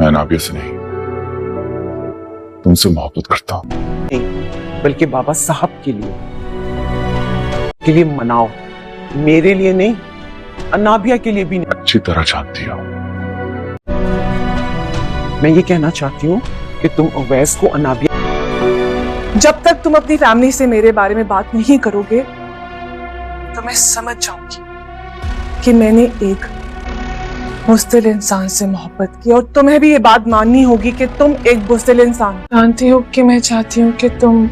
मैं नाबिया से नहीं, तुमसे मोहब्बत करता हूं। नहीं, बल्कि बाबा साहब के लिए मनाओ, मेरे लिए नहीं, अनाबिया के लिए भी नहीं। अच्छी तरह जानती हो। मैं ये कहना चाहती हूँ कि तुम अवैस को अनाबिया, जब तक तुम अपनी फैमिली से मेरे बारे में बात नहीं करोगे तो मैं समझ जाऊंगी कि मैंने एक बुज़दिल इंसान से मोहब्बत की, और तुम्हें भी ये बात माननी होगी कि तुम एक बुज़दिल इंसान। जानती हो कि मैं चाहती हूँ कि तुम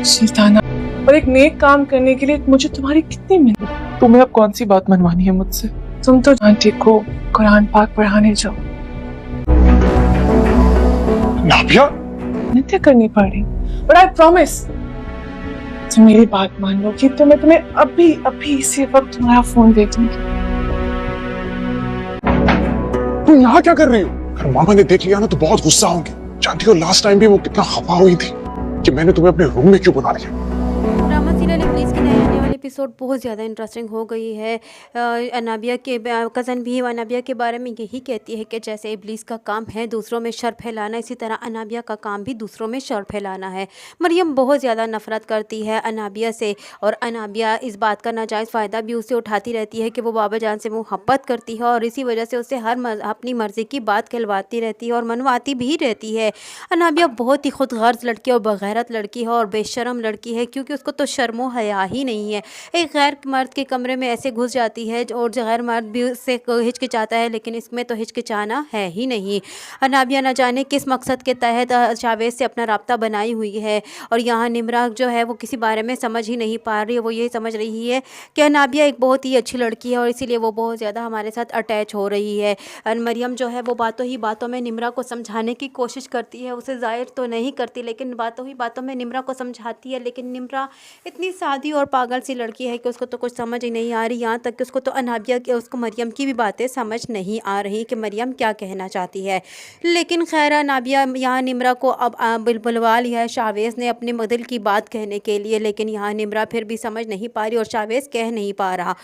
सुल्ताना, और एक नेक काम करने के लिए मुझे तुम्हारी कितनी मेहनत। तुम्हें अब कौन सी बात मनवानी है मुझसे? तुम तो आंटी को कुरान पाक पढ़ाने जाओ, नाबिया नित्य करनी पड़ रही, बट आई प्रॉमिस तुम मेरी बात मान लो कि तो मैं तुम्हें अभी इसी वक्त तुम्हारा फोन दे दूंगी। तुम यहाँ क्या कर रही हो? अगर मामा ने देख लिया ना तो बहुत गुस्सा होंगे। जानती हो लास्ट टाइम भी वो कितना खफा हुई थी कि मैंने तुम्हें अपने रूम में क्यों बुला लिया। ड्रामा सीरियल इब्लीस की नए आने वाले एपिसोड बहुत ज़्यादा इंटरेस्टिंग हो गई है। अनाबिया के कज़न भी अनाबिया के बारे में यही कहती है कि जैसे इब्लीस का काम है दूसरों में शर फैलाना, इसी तरह अनाबिया का काम भी दूसरों में शर फैलाना है। मरियम बहुत ज़्यादा नफरत करती है अनाबिया से, और अनाबिया इस बात का नाजायज़ फ़ायदा भी उसे उठाती रहती है कि वो बाबा जान से मोहब्बत करती है, और इसी वजह से उसे अपनी मर्ज़ी की बात कहलवाती रहती है और मनवाती भी रहती है। अनाबिया बहुत ही खुद गर्ज लड़की और बगैरत लड़की है और बेशरम लड़की है, क्योंकि उसको तो शर्मो हया ही नहीं है। एक गैर मर्द के कमरे में ऐसे घुस जाती है और गैर मर्द भी उससे हिचकिचाता है, लेकिन इसमें तो हिचकिचाना है ही नहीं। अनाबिया न जाने किस मकसद के तहत जावेद से अपना राब्ता बनाई हुई है, और यहाँ निम्रा जो है वो किसी बारे में समझ ही नहीं पा रही है। वो ये समझ रही है कि अनाबिया एक बहुत ही अच्छी लड़की है और इसीलिए वो बहुत ज़्यादा हमारे साथ अटैच हो रही है। मरियम जो है वो बातों ही बातों में निम्रा को समझाने की कोशिश करती है, उसे ज़ाहिर तो नहीं करती लेकिन बातों ही बातों में निम्रा को समझाती है। लेकिन निम्रा इतनी सादी और पागल सी लड़की है कि उसको तो कुछ समझ ही नहीं आ रही, यहाँ तक कि उसको तो अनाबिया के उसको मरियम की भी बातें समझ नहीं आ रही कि मरियम क्या कहना चाहती है। लेकिन खैर अनाबिया यहाँ निम्रा को अब बुलवा लिया है शावेज़ ने अपने दिल की बात कहने के लिए, लेकिन यहाँ निम्रा फिर भी समझ नहीं पा रही और शावेज़ कह नहीं पा रहा।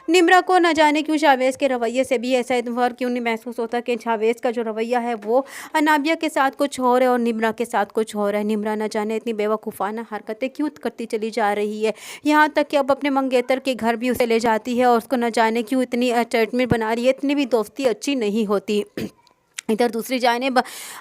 निम्रा को न जाने क्यों शावेज़ के रवैये से भी ऐसा इतवार क्यों नहीं महसूस होता कि शावेज़ का जो रवैया है वो अनाबिया के साथ कुछ हो रहा है और निम्रा के साथ कुछ हो रहा है। निम्रा न जाने इतनी बेवकूफ़ाना हरकतें क्यों करती चली जा रही है, यहाँ तक कि अब अपने मंगेतर के घर भी उसे ले जाती है और उसको न जाने क्यों इतनी अटैचमेंट बना रही है। इतनी भी दोस्ती अच्छी नहीं होती। इधर दूसरी जानिब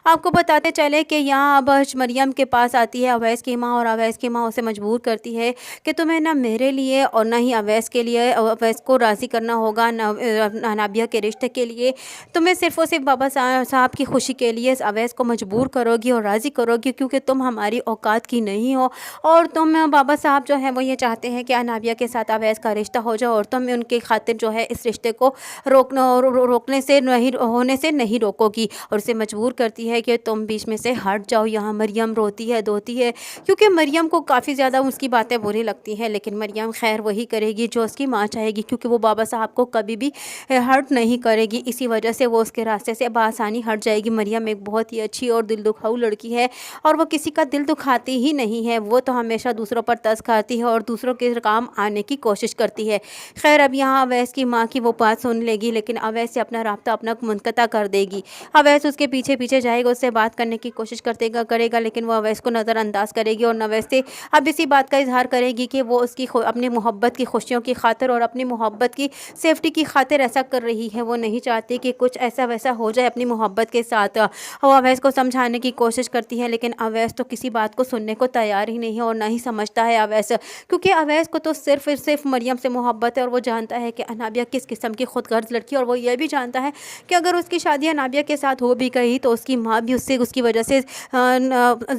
आपको बताते चले कि यहाँ अब मरियम के पास आती है अवैस की माँ, और अवैस की माँ उसे मजबूर करती है कि तुम्हें ना मेरे लिए और ना ही अवैस के लिए, अवैस को राज़ी करना होगा अनाबिया के रिश्ते के लिए। तुम्हें सिर्फ़ और सिर्फ बाबा साहब की खुशी के लिए अवैस को मजबूर करोगी और राज़ी करोगी, क्योंकि तुम हमारी औकात की नहीं हो, और तुम बाबा साहब जो है वो ये चाहते हैं कि अनाबिया के साथ अवैस का रिश्ता हो जाए, और तुम उनके खातिर जो है इस रिश्ते को रोकने से नहीं होने से नहीं रोकोगी और उसे मजबूर करती है कि तुम बीच में से हट जाओ। यहाँ मरियम रोती है धोती है, क्योंकि मरियम को काफ़ी ज़्यादा उसकी बातें बुरी लगती हैं, लेकिन मरियम खैर वही करेगी जो उसकी माँ चाहेगी, क्योंकि वो बाबा साहब को कभी भी हर्ट नहीं करेगी। इसी वजह से वो उसके रास्ते से बआसानी हट जाएगी। मरियम एक बहुत ही अच्छी और दिल दुखाऊ लड़की है, और वो किसी का दिल दुखाती ही नहीं है। वो तो हमेशा दूसरों पर तरस खाती है और दूसरों के काम आने की कोशिश करती है। खैर अब यहाँ अवैस की माँ की वो बात सुन लेगी, लेकिन अवैस से अपना राब्ता अपना मुनक़ता कर देगी। अवैस उसके पीछे पीछे जाएगा, उससे बात करने की कोशिश करेगा, लेकिन वो अवैस को नज़रअंदाज करेगी और अवैस से अब इसी बात का इजहार करेगी कि वो उसकी अपनी मोहब्बत की खुशियों की खातिर और अपनी मोहब्बत की सेफ्टी की खातिर ऐसा कर रही है। वो नहीं चाहती कि कुछ ऐसा वैसा हो जाए अपनी मोहब्बत के साथ। वो अवैस को समझाने की कोशिश करती है, लेकिन अवैस तो किसी बात को सुनने को तैयार ही नहीं है और ना ही समझता है अवैस, क्योंकि अवैस को तो सिर्फ मरियम से मोहब्बत है, और वो जानता है कि अनाबिया किस किस्म की खुदगर्ज लड़की है, और वो ये भी जानता है कि अगर उसकी शादी अनाबिया के साथ हो भी गई तो उसकी माँ भी उसकी वजह से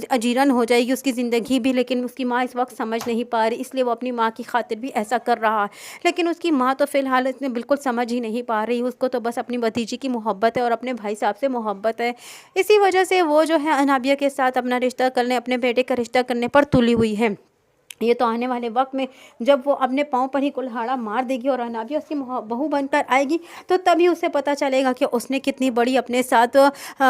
अजीरन हो जाएगी, उसकी ज़िंदगी भी। लेकिन उसकी माँ इस वक्त समझ नहीं पा रही, इसलिए वो अपनी माँ की खातिर भी ऐसा कर रहा है। लेकिन उसकी माँ तो फ़िलहाल इसने बिल्कुल समझ ही नहीं पा रही, उसको तो बस अपनी भतीजी की मोहब्बत है और अपने भाई साहब से मोहब्बत है। इसी वजह से वो जो है अनाबिया के साथ अपना रिश्ता करने, अपने बेटे का रिश्ता करने पर तुली हुई है। ये तो आने वाले वक्त में जब वो अपने पाँव पर ही कुल्हाड़ा मार देगी और अनाबिया उसकी बहू बनकर आएगी, तो तभी उसे पता चलेगा कि उसने कितनी बड़ी अपने साथ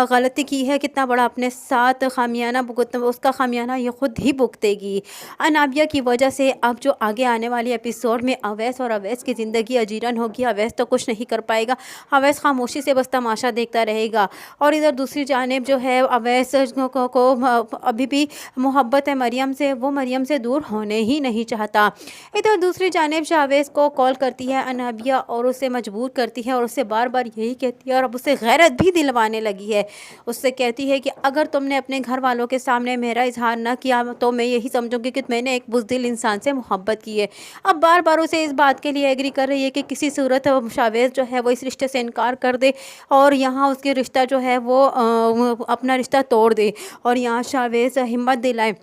गलती की है, कितना बड़ा अपने साथ खामियाना उसका खामियाना ये खुद ही भुगतेगी। अनाबिया की वजह से अब जो आगे आने वाले एपिसोड में अवैस और अवैस की ज़िंदगी अजीरन होगी। अवैस तो कुछ नहीं कर पाएगा, अवैस खामोशी से बस तमाशा देखता रहेगा। और इधर दूसरी जानिब जो है अवैस को अभी भी मोहब्बत है मरियम से, वो मरियम से दूर होने ही नहीं चाहता। इधर दूसरी जानिब शावेज़ को कॉल करती है अनाबिया और उसे मजबूर करती है और उससे बार बार यही कहती है और अब उसे गैरत भी दिलवाने लगी है। उससे कहती है कि अगर तुमने अपने घर वालों के सामने मेरा इजहार न किया तो मैं यही समझूंगी कि मैंने एक बुज़दिल इंसान से मोहब्बत की है। अब बार बार उसे इस बात के लिए एग्री कर रही है कि किसी सूरत शावेज़ जो है वो इस रिश्ते से इनकार कर दे और यहाँ उसके रिश्ता जो है वो अपना रिश्ता तोड़ दे और यहाँ शावेज़ हिम्मत दिलाए।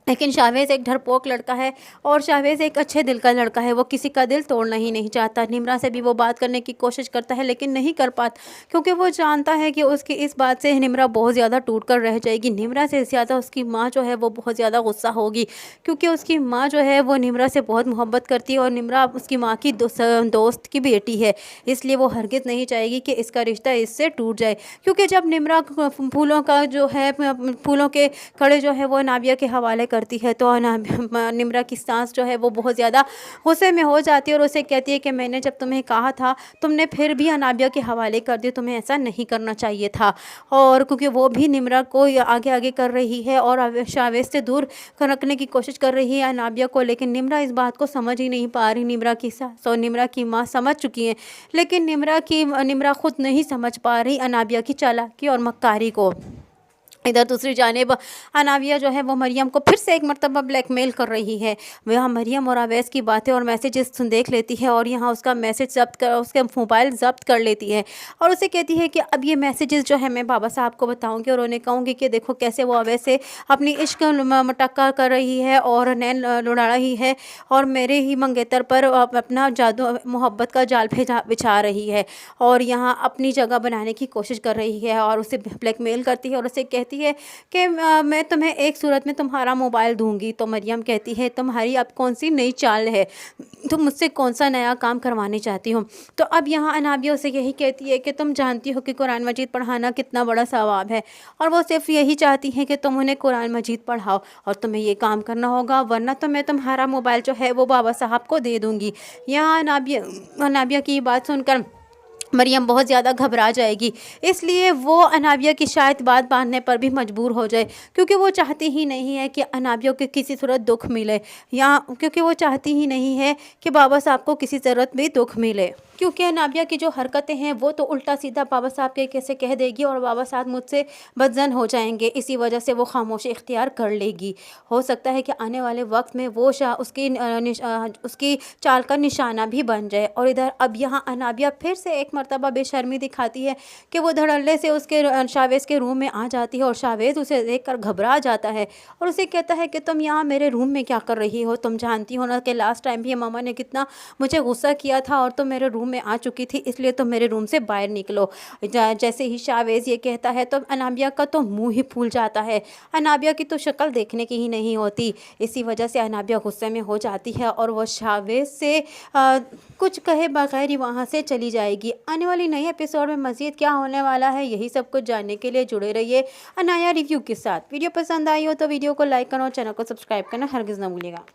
लेकिन शावेज़ एक डरपोक लड़का है और शावेज़ एक अच्छे दिल का लड़का है, वो किसी का दिल तोड़ना ही नहीं चाहता। निम्रा से भी वो बात करने की कोशिश करता है लेकिन नहीं कर पाता, क्योंकि वो जानता है कि उसकी इस बात से निम्रा बहुत ज़्यादा टूट कर रह जाएगी। निम्रा से ज़्यादा उसकी माँ जो है वो बहुत ज़्यादा गुस्सा होगी, क्योंकि उसकी माँ जो है वो निम्रा से बहुत मोहब्बत करती है और निम्रा उसकी माँ की दोस्त की बेटी है, इसलिए वो हरगिज़ नहीं चाहेगी कि इसका रिश्ता इससे टूट जाए। क्योंकि जब निम्रा फूलों का जो है फूलों के कड़े जो है वो अनाबिया के हवाले करती है तो निम्रा की सांस जो है वो बहुत ज़्यादा गुस्से में हो जाती है और उसे कहती है कि मैंने जब तुम्हें कहा था तुमने फिर भी अनाबिया के हवाले कर दिया, तुम्हें ऐसा नहीं करना चाहिए था। और क्योंकि वो भी निम्रा को आगे आगे कर रही है और शावेज़ से दूर रखने की कोशिश कर रही है अनाबिया को, लेकिन निम्रा इस बात को समझ ही नहीं पा रही। निम्रा की सास और निम्रा की माँ समझ चुकी हैं, लेकिन निम्रा खुद नहीं समझ पा रही अनाबिया की चालाकी और मक्कारी को। इधर दूसरी जानिब अनाबिया जो है वो मरियम को फिर से एक मरतबा ब्लैकमेल कर रही है। वहाँ मरियम और अवैस की बातें और मैसेजेस देख लेती है और यहाँ उसका मैसेज जब्त कर उसके मोबाइल जब्त कर लेती है और उसे कहती है कि अब ये मैसेजेस जो है मैं बाबा साहब को बताऊंगी और उन्हें कहूँगी कि देखो कैसे वो अवैस से अपनी इश्क मटक्का कर रही है और नैन लुढ़ा रही है और मेरे ही मंगेतर पर अपना जादू मोहब्बत का जाल बिछा रही है और यहाँ अपनी जगह बनाने की कोशिश कर रही है और उसे ब्लैकमेल करती है और उसे कहती है कि मैं तुम्हें एक सूरत में तुम्हारा मोबाइल दूंगी। तो मरियम कहती है तुम्हारी अब कौन सी नई चाल है, तुम मुझसे कौन सा नया काम करवाने चाहती हो। तो अब यहाँ अनाबिया उसे यही कहती है कि तुम जानती हो कि कुरान मजीद पढ़ाना कितना बड़ा सवाब है और वो सिर्फ यही चाहती है कि तुम उन्हें कुरान मजीद पढ़ाओ और तुम्हें ये काम करना होगा, वरना तो मैं तुम्हारा मोबाइल जो है वो बाबा साहब को दे दूँगी। यहाँ अनाबिया की बात सुनकर मरियम बहुत ज़्यादा घबरा जाएगी, इसलिए वो अनाबिया की शायद बात मानने पर भी मजबूर हो जाए, क्योंकि वो चाहती ही नहीं है कि अनाबिया को किसी सूरत दुख मिले या क्योंकि वो चाहती ही नहीं है कि बाबा साहब को किसी ज़रूरत में दुख मिले। क्योंकि अनाबिया की जो हरकतें हैं वो तो उल्टा सीधा बाबा साहब के कैसे कह देगी और बाबा साहब मुझसे बदजन हो जाएंगे, इसी वजह से वो खामोशी इख्तियार कर लेगी। हो सकता है कि आने वाले वक्त में वो उसकी चाल का निशाना भी बन जाए। और इधर अब यहाँ अनाबिया फिर से एक मरतबा बेशर्मी दिखाती है कि वो धड़ल्ले से उसके शावेज़ के रूम में आ जाती है और शावेज़ उसे देखकर घबरा जाता है और उसे कहता है कि तुम यहाँ मेरे रूम में क्या कर रही हो, तुम जानती हो ना कि लास्ट टाइम भी मामा ने कितना मुझे गुस्सा किया था और तुम मेरे रूम में आ चुकी थी, इसलिए तुम मेरे रूम से बाहर निकलो। जैसे ही शावेज़ ये कहता है तो अनाबिया का तो मुंह ही फूल जाता है, अनाबिया की तो शक्ल देखने की ही नहीं होती। इसी वजह से अनाबिया गुस्से में हो जाती है और वह शावेज़ से कुछ कहे बगैर ही वहाँ से चली जाएगी। आने वाली नई एपिसोड में मज़ीद क्या होने वाला है यही सब कुछ जानने के लिए जुड़े रहिए अनाया रिव्यू के साथ। वीडियो पसंद आई हो तो वीडियो को लाइक करना और चैनल को सब्सक्राइब करना हरगिज़ ना भूलिएगा।